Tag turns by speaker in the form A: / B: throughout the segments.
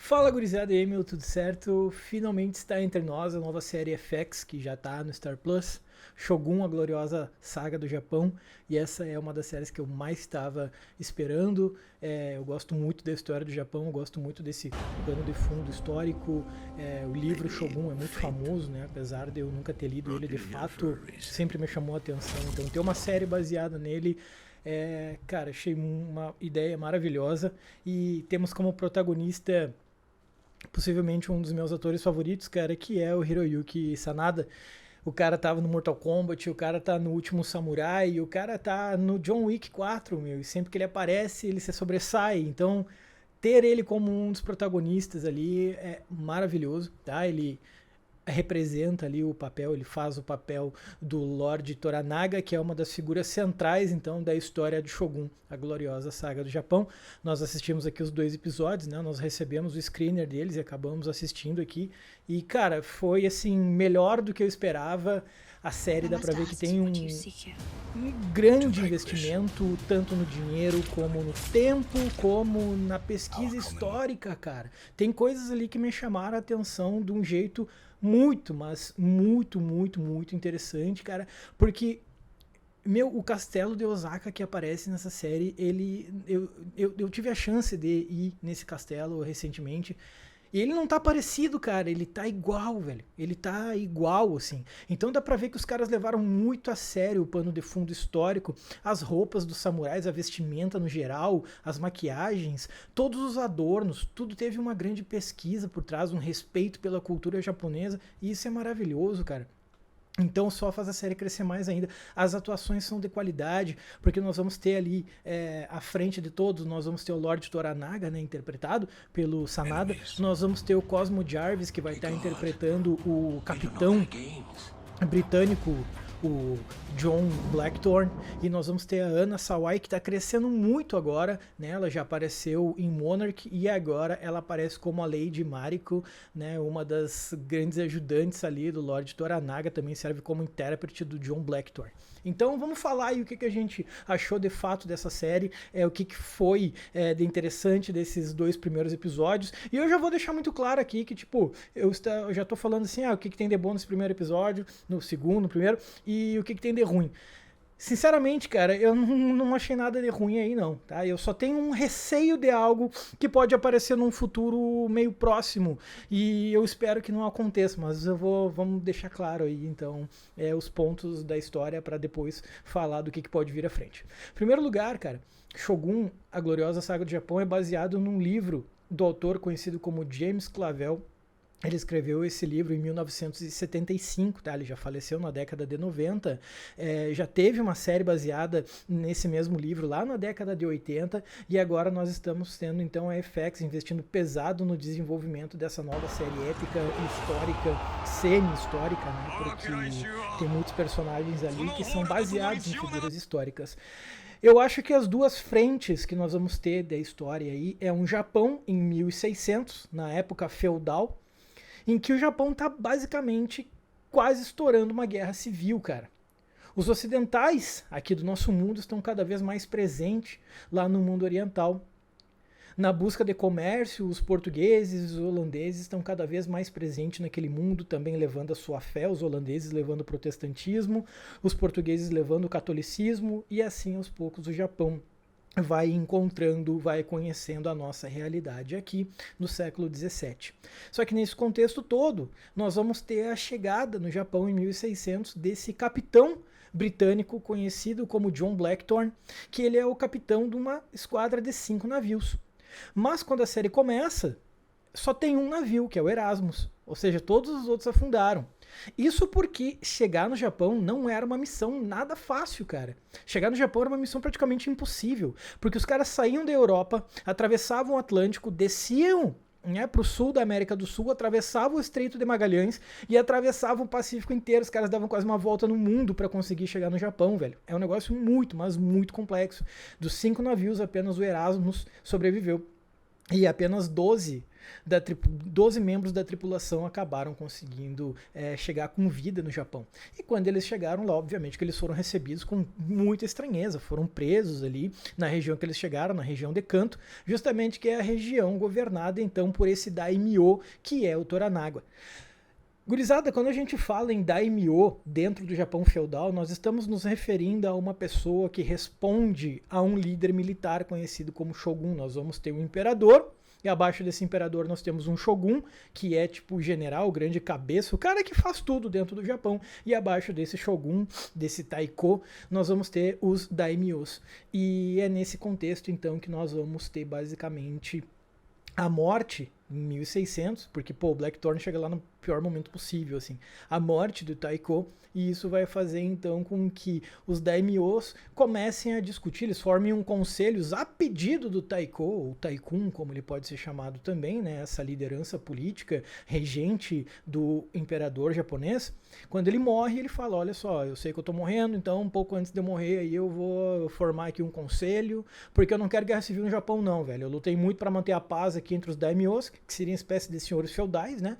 A: Fala gurizada, Emil, tudo certo? Finalmente está entre nós a nova série FX que já está no Star Plus, Shogun, a gloriosa saga do Japão, e essa é uma das séries que eu mais estava esperando. Eu gosto muito da história do Japão, eu gosto muito desse pano de fundo histórico. O livro Shogun é muito famoso, né? Apesar de eu nunca ter lido ele de fato, sempre me chamou a atenção. Então ter uma série baseada nele cara, achei uma ideia maravilhosa. E temos como protagonista possivelmente um dos meus atores favoritos, cara, que é o Hiroyuki Sanada. O cara tava no Mortal Kombat, o cara tá no Último Samurai, o cara tá no John Wick 4, meu, e sempre que ele aparece, ele se sobressai. Então, ter ele como um dos protagonistas ali é maravilhoso, tá? Ele representa ali o papel, ele faz o papel do Lord Toranaga, que é uma das figuras centrais então da história de Shogun, a gloriosa saga do Japão. Nós assistimos aqui os 2 episódios, né? Nós recebemos o screener deles e acabamos assistindo aqui. E cara, foi assim melhor do que eu esperava. A série dá pra ver que tem um grande investimento, tanto no dinheiro, como no tempo, como na pesquisa histórica, cara. Tem coisas ali que me chamaram a atenção de um jeito muito, mas muito interessante, cara. Porque, o castelo de Osaka que aparece nessa série, eu tive a chance de ir nesse castelo recentemente. E ele não tá parecido, cara, ele tá igual, velho. Ele tá igual, assim. Então dá pra ver que os caras levaram muito a sério o pano de fundo histórico, as roupas dos samurais, a vestimenta no geral, as maquiagens, todos os adornos, tudo teve uma grande pesquisa por trás, um respeito pela cultura japonesa, e isso é maravilhoso, cara. Então só faz a série crescer mais ainda. As atuações são de qualidade, porque nós vamos ter ali à frente de todos, nós vamos ter o Lord Toranaga, né, interpretado pelo Sanada. Nós vamos ter o Cosmo Jarvis, que vai estar interpretando o capitão britânico, o John Blackthorne, e nós vamos ter a Anna Sawai, que está crescendo muito agora, né? Ela já apareceu em Monarch e agora ela aparece como a Lady Mariko, né? Uma das grandes ajudantes ali do Lord Toranaga, também serve como intérprete do John Blackthorne. Então vamos falar aí o que a gente achou de fato dessa série, o que foi de interessante desses 2 primeiros episódios. E eu já vou deixar muito claro aqui que, tipo, eu já tô falando assim, o que tem de bom nesse primeiro episódio, no segundo, no primeiro, e o que tem de ruim. Sinceramente, cara, eu não achei nada de ruim aí não, tá? Eu só tenho um receio de algo que pode aparecer num futuro meio próximo, e eu espero que não aconteça, mas vamos deixar claro aí, então, os pontos da história para depois falar do que pode vir à frente. Em primeiro lugar, cara, Shogun, a gloriosa saga do Japão, é baseado num livro do autor conhecido como James Clavell. Ele escreveu esse livro em 1975, tá? Ele já faleceu na década de 90, já teve uma série baseada nesse mesmo livro lá na década de 80, e agora nós estamos tendo então a FX investindo pesado no desenvolvimento dessa nova série épica, histórica, semi-histórica, né? Porque tem muitos personagens ali que são baseados em figuras históricas. Eu acho que as 2 frentes que nós vamos ter da história aí é um Japão em 1600, na época feudal, em que o Japão está basicamente quase estourando uma guerra civil, cara. Os ocidentais aqui do nosso mundo estão cada vez mais presentes lá no mundo oriental. Na busca de comércio, os portugueses e os holandeses estão cada vez mais presentes naquele mundo, também levando a sua fé, os holandeses levando o protestantismo, os portugueses levando o catolicismo, e assim aos poucos o Japão vai encontrando, vai conhecendo a nossa realidade aqui no século XVII. Só que nesse contexto todo, nós vamos ter a chegada no Japão em 1600 desse capitão britânico conhecido como John Blackthorne, que ele é o capitão de uma esquadra de 5 navios. Mas quando a série começa, só tem um navio, que é o Erasmus, ou seja, todos os outros afundaram. Isso porque chegar no Japão não era uma missão nada fácil, cara. Chegar no Japão era uma missão praticamente impossível, porque os caras saíam da Europa, atravessavam o Atlântico, desciam para o sul da América do Sul, atravessavam o Estreito de Magalhães e atravessavam o Pacífico inteiro. Os caras davam quase uma volta no mundo para conseguir chegar no Japão, velho. É um negócio muito, mas muito complexo. Dos 5 navios, apenas o Erasmus sobreviveu. E apenas 12 membros da tripulação acabaram conseguindo chegar com vida no Japão. E quando eles chegaram lá, obviamente que eles foram recebidos com muita estranheza, foram presos ali na região que eles chegaram, na região de Kanto, justamente que é a região governada então por esse daimyo, que é o Toranaga. Gurizada, quando a gente fala em daimyo dentro do Japão feudal, nós estamos nos referindo a uma pessoa que responde a um líder militar conhecido como shogun. Nós vamos ter um imperador, e abaixo desse imperador nós temos um shogun, que é tipo o general, o grande cabeça, o cara que faz tudo dentro do Japão. E abaixo desse shogun, desse taiko, nós vamos ter os daimyos. E é nesse contexto então que nós vamos ter basicamente a morte em 1600, porque pô, o Blackthorn chega lá no pior momento possível, assim, a morte do Taiko, e isso vai fazer então com que os daimyos comecem a discutir, eles formem um conselho a pedido do Taiko, ou Taikun, como ele pode ser chamado também, né, essa liderança política, regente do imperador japonês. Quando ele morre, ele fala, olha só, eu sei que eu tô morrendo, então um pouco antes de eu morrer aí eu vou formar aqui um conselho, porque eu não quero guerra civil no Japão não, velho, eu lutei muito para manter a paz aqui entre os daimyos, que seriam espécie de senhores feudais, né,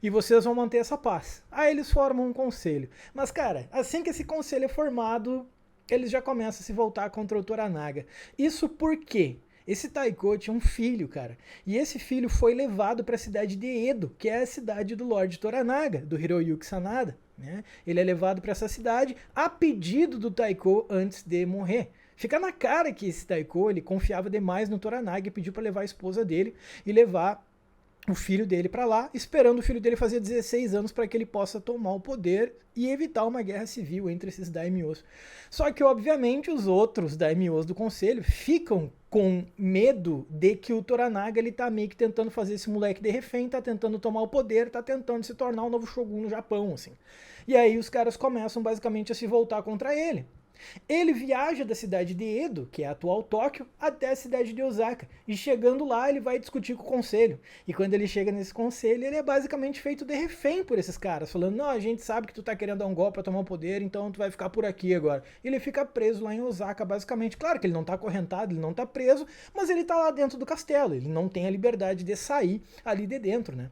A: e vocês vão manter essa paz. Aí eles formam um conselho. Mas, cara, assim que esse conselho é formado, eles já começam a se voltar contra o Toranaga. Isso por quê? Esse Taiko tinha um filho, cara. E esse filho foi levado para a cidade de Edo, que é a cidade do Lorde Toranaga, do Hiroyuki Sanada. Né? Ele é levado para essa cidade a pedido do Taiko antes de morrer. Fica na cara que esse Taiko ele confiava demais no Toranaga e pediu para levar a esposa dele e levar o filho dele para lá, esperando o filho dele fazer 16 anos para que ele possa tomar o poder e evitar uma guerra civil entre esses daimyos. Só que, obviamente, os outros daimyos do conselho ficam com medo de que o Toranaga ele tá meio que tentando fazer esse moleque de refém, tá tentando tomar o poder, tá tentando se tornar o novo shogun no Japão, assim. E aí os caras começam basicamente a se voltar contra ele. Ele viaja da cidade de Edo, que é a atual Tóquio, até a cidade de Osaka. E chegando lá, ele vai discutir com o conselho. E quando ele chega nesse conselho, ele é basicamente feito de refém por esses caras. Falando, não, a gente sabe que tu tá querendo dar um golpe pra tomar o poder, então tu vai ficar por aqui agora. Ele fica preso lá em Osaka, basicamente. Claro que ele não tá acorrentado, ele não tá preso, mas ele tá lá dentro do castelo. Ele não tem a liberdade de sair ali de dentro, né?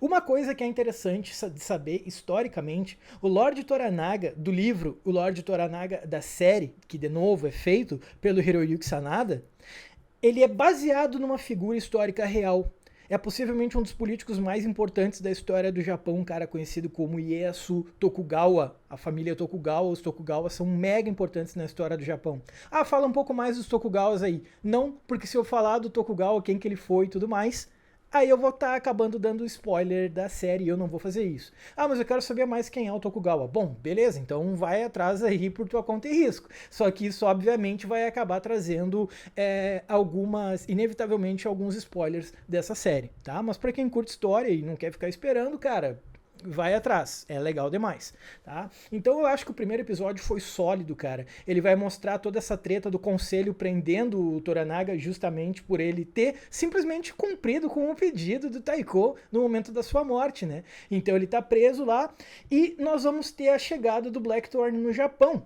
A: Uma coisa que é interessante de saber historicamente, o Lorde Toranaga do livro, o Lorde Toranaga da série, que de novo é feito pelo Hiroyuki Sanada, ele é baseado numa figura histórica real. É possivelmente um dos políticos mais importantes da história do Japão, um cara conhecido como Ieyasu Tokugawa. A família Tokugawa, os Tokugawa são mega importantes na história do Japão. Ah, fala um pouco mais dos Tokugawas aí. Não, porque se eu falar do Tokugawa, quem que ele foi e tudo mais, aí eu vou estar acabando dando spoiler da série e eu não vou fazer isso. Ah, mas eu quero saber mais quem é o Tokugawa. Bom, beleza, então vai atrás aí por tua conta e risco. Só que isso obviamente vai acabar trazendo inevitavelmente alguns spoilers dessa série, tá? Mas pra quem curte história e não quer ficar esperando, cara, vai atrás, é legal demais, tá? Então eu acho que o primeiro episódio foi sólido, cara. Ele vai mostrar toda essa treta do conselho prendendo o Toranaga justamente por ele ter simplesmente cumprido com o pedido do Taiko no momento da sua morte, né? Então ele tá preso lá e nós vamos ter a chegada do Blackthorn no Japão.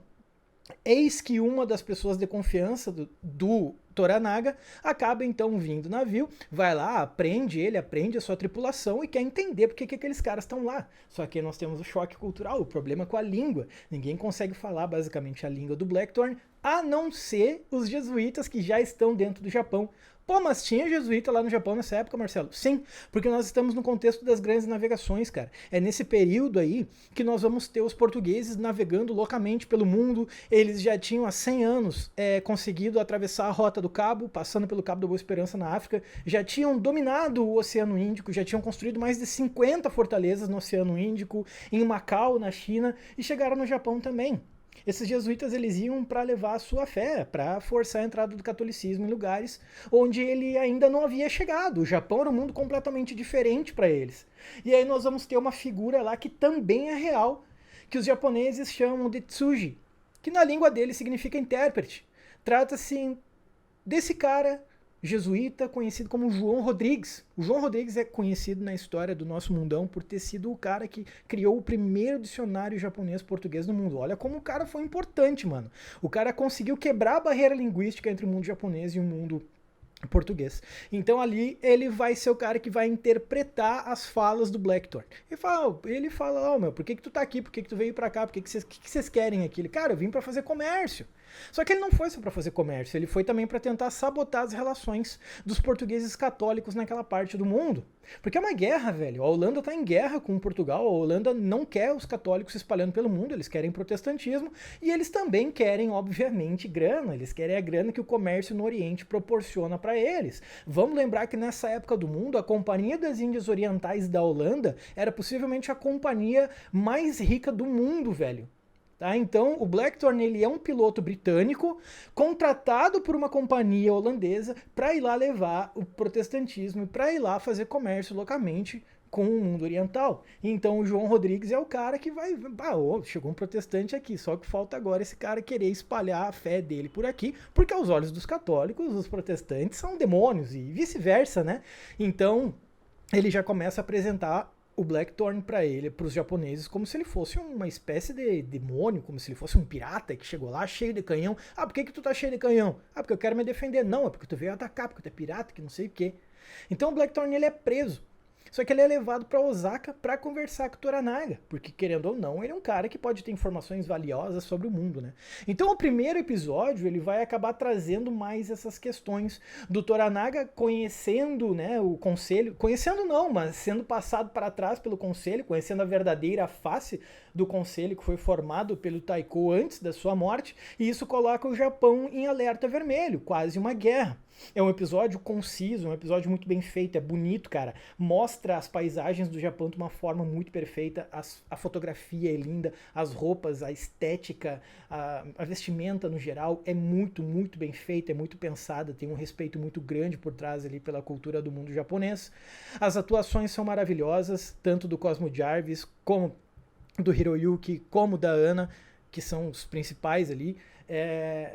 A: Eis que uma das pessoas de confiança do Toranaga acaba então vindo no navio, vai lá, aprende a sua tripulação e quer entender porque que aqueles caras estão lá. Só que nós temos o choque cultural, o problema com a língua. Ninguém consegue falar basicamente a língua do Blackthorn, a não ser os jesuítas que já estão dentro do Japão. Pô, mas tinha jesuíta lá no Japão nessa época, Marcelo? Sim, porque nós estamos no contexto das grandes navegações, cara. É nesse período aí que nós vamos ter os portugueses navegando loucamente pelo mundo. Eles já tinham há 100 anos conseguido atravessar a Rota do Cabo, passando pelo Cabo da Boa Esperança na África. Já tinham dominado o Oceano Índico, já tinham construído mais de 50 fortalezas no Oceano Índico, em Macau, na China, e chegaram no Japão também. Esses jesuítas eles iam para levar a sua fé, para forçar a entrada do catolicismo em lugares onde ele ainda não havia chegado. O Japão era um mundo completamente diferente para eles. E aí nós vamos ter uma figura lá que também é real, que os japoneses chamam de Tsuji, que na língua dele significa intérprete. Trata-se desse cara jesuíta conhecido como João Rodrigues. O João Rodrigues é conhecido na história do nosso mundão por ter sido o cara que criou o primeiro dicionário japonês-português no mundo. Olha como o cara foi importante, mano. O cara conseguiu quebrar a barreira linguística entre o mundo japonês e o mundo português. Então ali ele vai ser o cara que vai interpretar as falas do Blackthorn. Ele fala, oh, meu, por que tu tá aqui? Por que tu veio pra cá? Por que vocês querem aqui? Ele, cara, eu vim pra fazer comércio. Só que ele não foi só pra fazer comércio, ele foi também pra tentar sabotar as relações dos portugueses católicos naquela parte do mundo. Porque é uma guerra, velho. A Holanda tá em guerra com Portugal, a Holanda não quer os católicos se espalhando pelo mundo, eles querem protestantismo e eles também querem, obviamente, grana. Eles querem a grana que o comércio no Oriente proporciona para eles. Vamos lembrar que nessa época do mundo, a Companhia das Índias Orientais da Holanda era possivelmente a companhia mais rica do mundo, velho. Tá? Então, o Blackthorn ele é um piloto britânico contratado por uma companhia holandesa para ir lá levar o protestantismo e para ir lá fazer comércio localmente com o mundo oriental. Então, o João Rodrigues é o cara que vai... chegou um protestante aqui, só que falta agora esse cara querer espalhar a fé dele por aqui, porque aos olhos dos católicos, os protestantes são demônios e vice-versa, né? Então, ele já começa a apresentar o Blackthorn para os japoneses, como se ele fosse uma espécie de demônio, como se ele fosse um pirata que chegou lá cheio de canhão. Ah, por que tu tá cheio de canhão? Ah, porque eu quero me defender. Não, é porque tu veio atacar, porque tu é pirata, que não sei o quê. Então o Blackthorn ele é preso. Só que ele é levado para Osaka para conversar com o Toranaga, porque querendo ou não, ele é um cara que pode ter informações valiosas sobre o mundo, né? Então o primeiro episódio, ele vai acabar trazendo mais essas questões do Toranaga conhecendo, né, o conselho, conhecendo não, mas sendo passado para trás pelo conselho, conhecendo a verdadeira face do conselho que foi formado pelo Taiko antes da sua morte, e isso coloca o Japão em alerta vermelho, quase uma guerra. É um episódio conciso, um episódio muito bem feito, é bonito, cara. Mostra as paisagens do Japão de uma forma muito perfeita, a fotografia é linda, as roupas, a estética, a vestimenta no geral é muito, muito bem feita, é muito pensada, tem um respeito muito grande por trás ali pela cultura do mundo japonês. As atuações são maravilhosas, tanto do Cosmo Jarvis, como do Hiroyuki, como da Ana, que são os principais ali,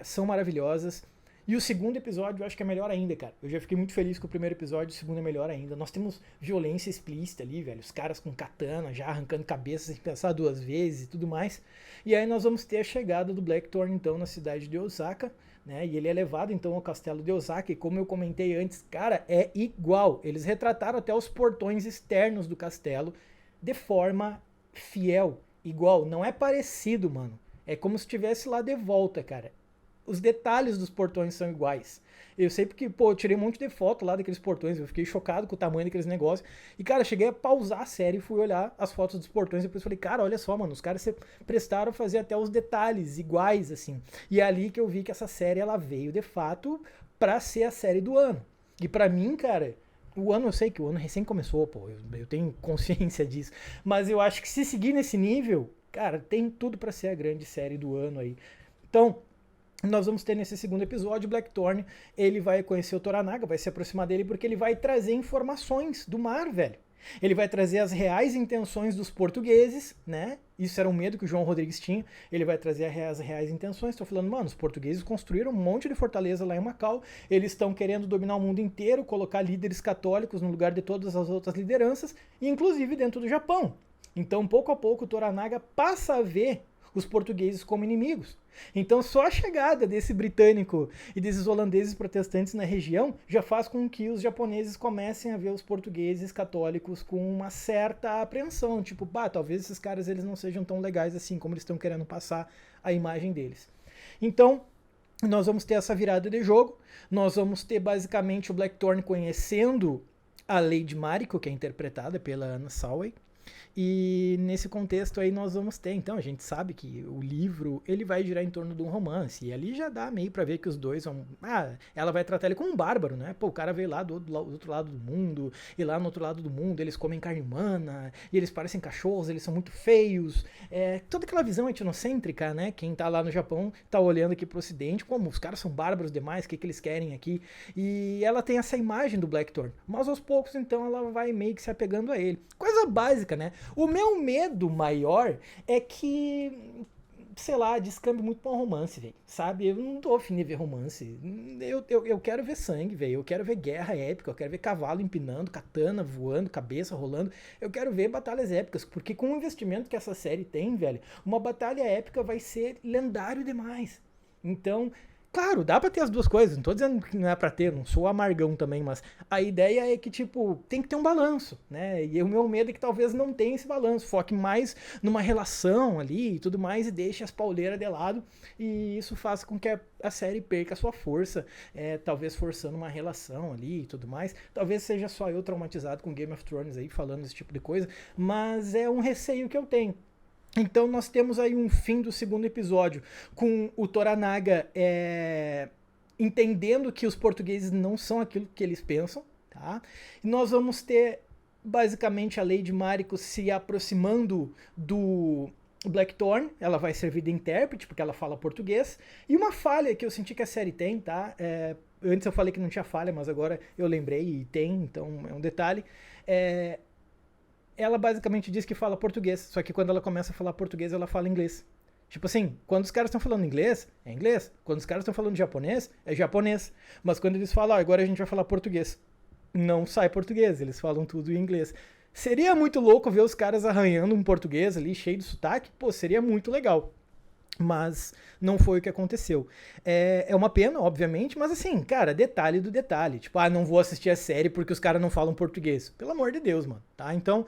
A: são maravilhosas. E o segundo episódio eu acho que é melhor ainda, cara. Eu já fiquei muito feliz com o primeiro episódio, o segundo é melhor ainda. Nós temos violência explícita ali, velho. Os caras com katana já arrancando cabeças sem pensar duas vezes e tudo mais. E aí nós vamos ter a chegada do Blackthorn, então, na cidade de Osaka, né? E ele é levado, então, ao castelo de Osaka. E como eu comentei antes, cara, é igual. Eles retrataram até os portões externos do castelo de forma fiel, igual. Não é parecido, mano. É como se estivesse lá de volta, cara. Os detalhes dos portões são iguais. Eu sei porque, pô, eu tirei um monte de foto lá daqueles portões, eu fiquei chocado com o tamanho daqueles negócios. E, cara, cheguei a pausar a série e fui olhar as fotos dos portões e depois falei, cara, olha só, mano, os caras se prestaram a fazer até os detalhes iguais, assim. E é ali que eu vi que essa série, ela veio, de fato, pra ser a série do ano. E pra mim, cara, o ano, eu sei que o ano recém começou, pô, eu tenho consciência disso. Mas eu acho que se seguir nesse nível, cara, tem tudo pra ser a grande série do ano aí. Então, nós vamos ter nesse segundo episódio, o Blackthorn, ele vai conhecer o Toranaga, vai se aproximar dele porque ele vai trazer informações do mar, velho. Ele vai trazer as reais intenções dos portugueses, né? Isso era um medo que o João Rodrigues tinha. Ele vai trazer as reais intenções. Estou falando, mano, os portugueses construíram um monte de fortaleza lá em Macau. Eles estão querendo dominar o mundo inteiro, colocar líderes católicos no lugar de todas as outras lideranças, inclusive dentro do Japão. Então, pouco a pouco, o Toranaga passa a ver os portugueses como inimigos. Então só a chegada desse britânico e desses holandeses protestantes na região já faz com que os japoneses comecem a ver os portugueses católicos com uma certa apreensão, tipo, talvez esses caras eles não sejam tão legais assim como eles estão querendo passar a imagem deles. Então, nós vamos ter essa virada de jogo, nós vamos ter basicamente o Blackthorn conhecendo a Lady Mariko, que é interpretada pela Anna Sawai. E nesse contexto aí nós vamos ter, então, a gente sabe que o livro, ele vai girar em torno de um romance, e ali já dá meio pra ver que os dois vão, ela vai tratar ele como um bárbaro, né, pô, o cara veio lá do outro lado do mundo, e lá no outro lado do mundo eles comem carne humana, e eles parecem cachorros, eles são muito feios, toda aquela visão etnocêntrica, né, quem tá lá no Japão tá olhando aqui pro ocidente, como os caras são bárbaros demais, o que eles querem aqui, e ela tem essa imagem do Blackthorn, mas aos poucos, então, ela vai meio que se apegando a ele, coisa básica, né. O meu medo maior é que, sei lá, descambe muito pra um romance, velho, sabe? Eu não tô afim de ver romance. Eu quero ver sangue, velho. Eu quero ver guerra épica. Eu quero ver cavalo empinando, katana voando, cabeça rolando. Eu quero ver batalhas épicas, porque com o investimento que essa série tem, velho, uma batalha épica vai ser lendário demais. Então, Claro, dá pra ter as duas coisas, não tô dizendo que não é pra ter, não sou amargão também, mas a ideia é que, tipo, tem que ter um balanço, né? E o meu medo é que talvez não tenha esse balanço, foque mais numa relação ali e tudo mais e deixe as pauleiras de lado e isso faça com que a série perca a sua força, talvez forçando uma relação ali e tudo mais. Talvez seja só eu traumatizado com Game of Thrones aí, falando esse tipo de coisa, mas é um receio que eu tenho. Então nós temos aí um fim do segundo episódio com o Toranaga entendendo que os portugueses não são aquilo que eles pensam, tá? E nós vamos ter basicamente a Lady Mariko se aproximando do Blackthorn, ela vai servir de intérprete porque ela fala português. E uma falha que eu senti que a série tem, tá? Antes eu falei que não tinha falha, mas agora eu lembrei e tem, então é um detalhe. Ela basicamente diz que fala português, só que quando ela começa a falar português, ela fala inglês. Tipo assim, quando os caras estão falando inglês, é inglês. Quando os caras estão falando japonês, é japonês. Mas quando eles falam, agora a gente vai falar português, não sai português, eles falam tudo em inglês. Seria muito louco ver os caras arranhando um português ali, cheio de sotaque. Pô, seria muito legal. Mas não foi o que aconteceu. É uma pena, obviamente, mas assim, cara, detalhe do detalhe. Tipo, não vou assistir a série porque os caras não falam português. Pelo amor de Deus, mano, tá? Então,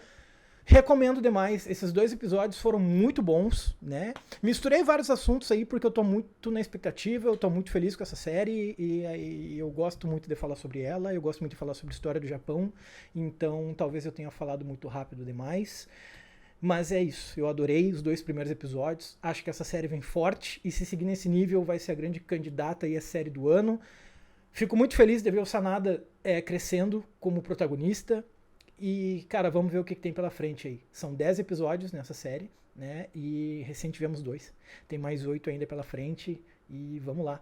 A: recomendo demais. Esses 2 episódios foram muito bons, né? Misturei vários assuntos aí porque eu tô muito na expectativa, eu tô muito feliz com essa série e eu gosto muito de falar sobre ela, eu gosto muito de falar sobre a história do Japão, então talvez eu tenha falado muito rápido demais. Mas é isso, eu adorei os 2 primeiros episódios, acho que essa série vem forte e se seguir nesse nível vai ser a grande candidata aí à série do ano. Fico muito feliz de ver o Sanada crescendo como protagonista. E, cara, vamos ver o que tem pela frente aí. São 10 episódios nessa série, né? E recém tivemos 2. Tem mais 8 ainda pela frente. E vamos lá.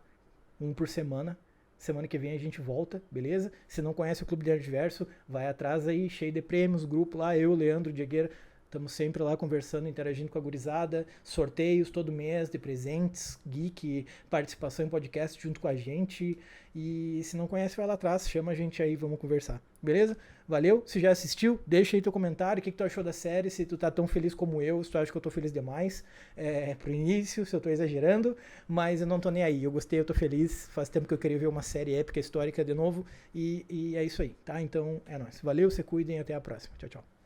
A: 1 por semana. Semana que vem a gente volta, beleza? Se não conhece o Clube de Adverso, vai atrás aí, cheio de prêmios, grupo lá, eu, Leandro, Diegueira. Estamos sempre lá conversando, interagindo com a gurizada, sorteios todo mês de presentes, geek, participação em podcast junto com a gente. E se não conhece, vai lá atrás, chama a gente aí, vamos conversar. Beleza? Valeu? Se já assistiu, deixa aí teu comentário, o que tu achou da série, se tu tá tão feliz como eu, se tu acha que eu tô feliz demais pro início, se eu tô exagerando, mas eu não tô nem aí, eu gostei, eu tô feliz, faz tempo que eu queria ver uma série épica, histórica de novo, e é isso aí, tá? Então é nóis. Valeu, se cuidem, até a próxima. Tchau, tchau.